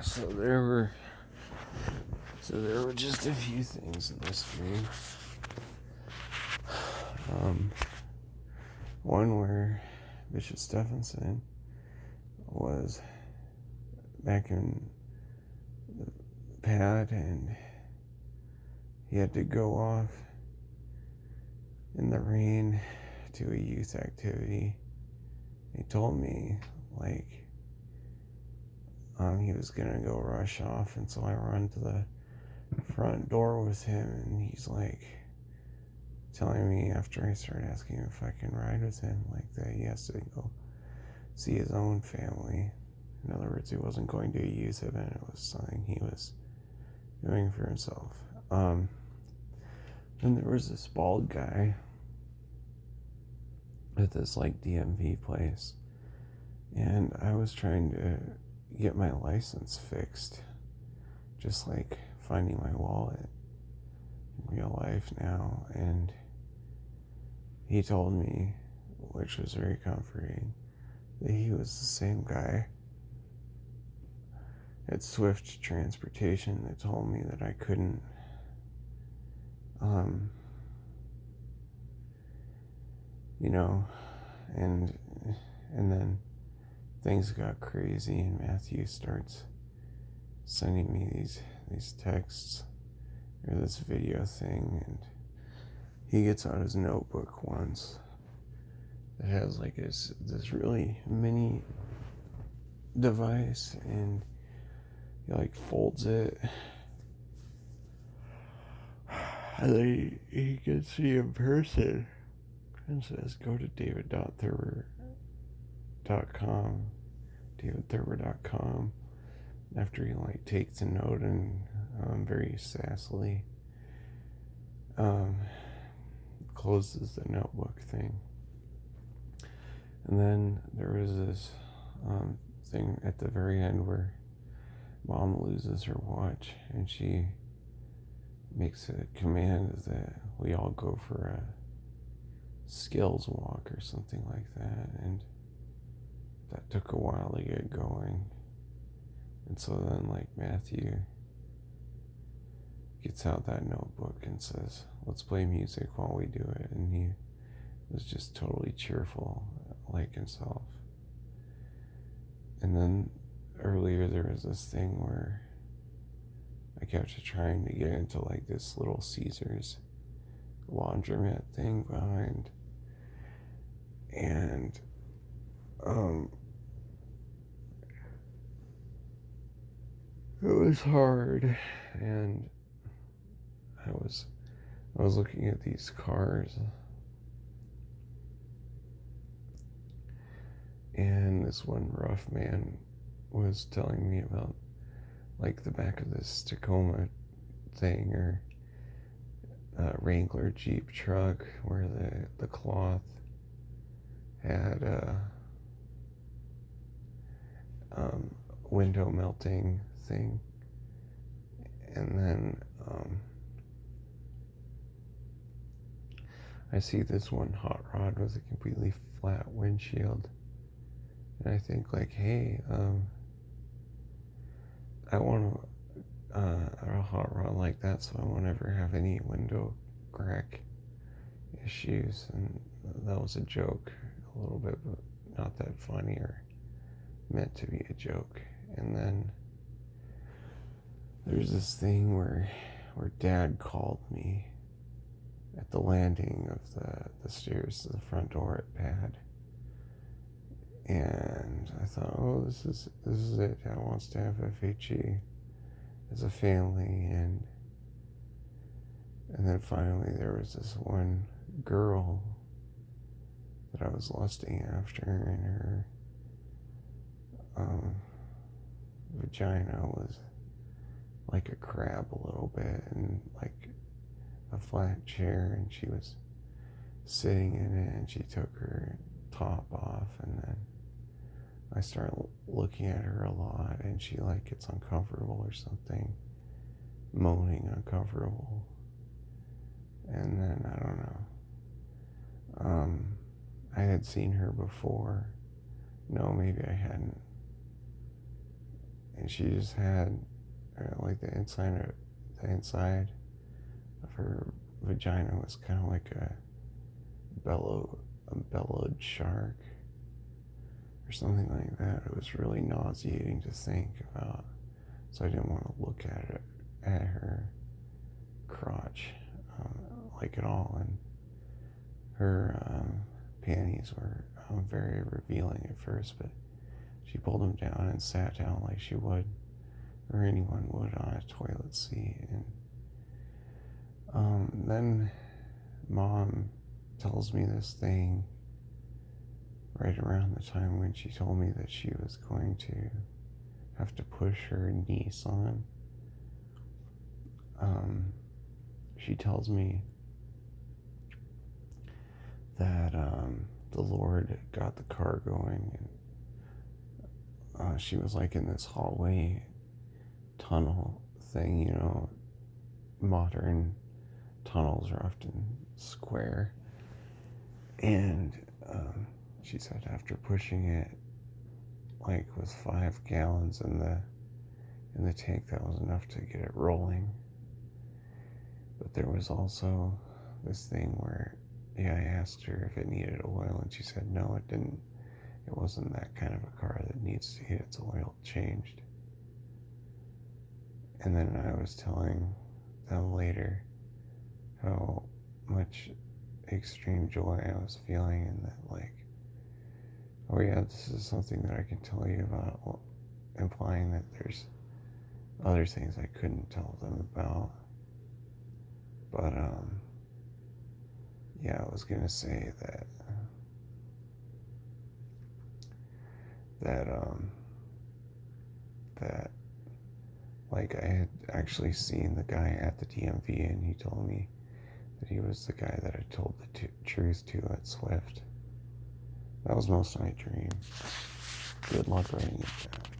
So there were just a few things in this dream. Um, One where Bishop Stephenson was back in the pad and he had to go off in the rain to a youth activity. He told me he was gonna go rush off, and so I run to the front door with him, and he's telling me after I started asking if I can ride with him, that he has to go see his own family. In other words, he wasn't going to a youth event, it was something he was doing for himself. Then there was this bald guy at this DMV place, and I was trying to get my license fixed, just finding my wallet in real life now. And he told me, which was very comforting, that he was the same guy at Swift Transportation that told me that I couldn't and then things got crazy, and Matthew starts sending me these texts or this video thing, and he gets out his notebook once that has this really mini device, and he folds it, and then he can see in person and says, go to davidthurber.com, after he takes a note and very sassily closes the notebook thing. And then there was this thing at the very end where Mom loses her watch, and she makes a command that we all go for a skills walk or something like that, and that took a while to get going. And so then Matthew gets out that notebook and says, let's play music while we do it, and he was just totally cheerful like himself. And then earlier there was this thing where I kept trying to get into this little Caesar's laundromat thing behind, and it was hard, and I was looking at these cars, and this one rough man was telling me about the back of this Tacoma thing, or Wrangler Jeep truck, where the cloth had window melting thing, and then I see this one hot rod with a completely flat windshield, and I think hey, I want a hot rod like that, so I won't ever have any window crack issues. And that was a joke a little bit, but not that funny or meant to be a joke. And then there's this thing where Dad called me at the landing of the stairs to the front door at Pad, and I thought, oh, this is it. Dad wants to have FHE as a family, and then finally there was this one girl that I was lusting after, and her vagina was like a crab a little bit, and a flat chair, and she was sitting in it, and she took her top off, and then I started looking at her a lot, and she gets uncomfortable or something, moaning uncomfortable, and then I don't know. I had seen her before. No, maybe I hadn't. she just had like the inside of her vagina was kind of like a bellowed shark or something like that. It was really nauseating to think about, so I didn't want to look at her crotch like at all. And her panties were very revealing at first, but she pulled them down and sat down like she would, or anyone would, on a toilet seat. And then Mom tells me this thing right around the time when she told me that she was going to have to push her niece on. She tells me that the Lord got the car going, and she was like in this hallway tunnel thing. Modern tunnels are often square, and she said after pushing it like with 5 gallons in the tank, that was enough to get it rolling. But there was also this thing where, I asked her if it needed oil, and she said no, it didn't. It wasn't that kind of a car that needs to get its oil changed. And then I was telling them later how much extreme joy I was feeling, and that, like, oh yeah, this is something that I can tell you about, well, implying that there's other things I couldn't tell them about. But I was gonna say that like I had actually seen the guy at the DMV, and he told me that he was the guy that I told the truth to at Swift. That was most of my dream. Good luck writing it down.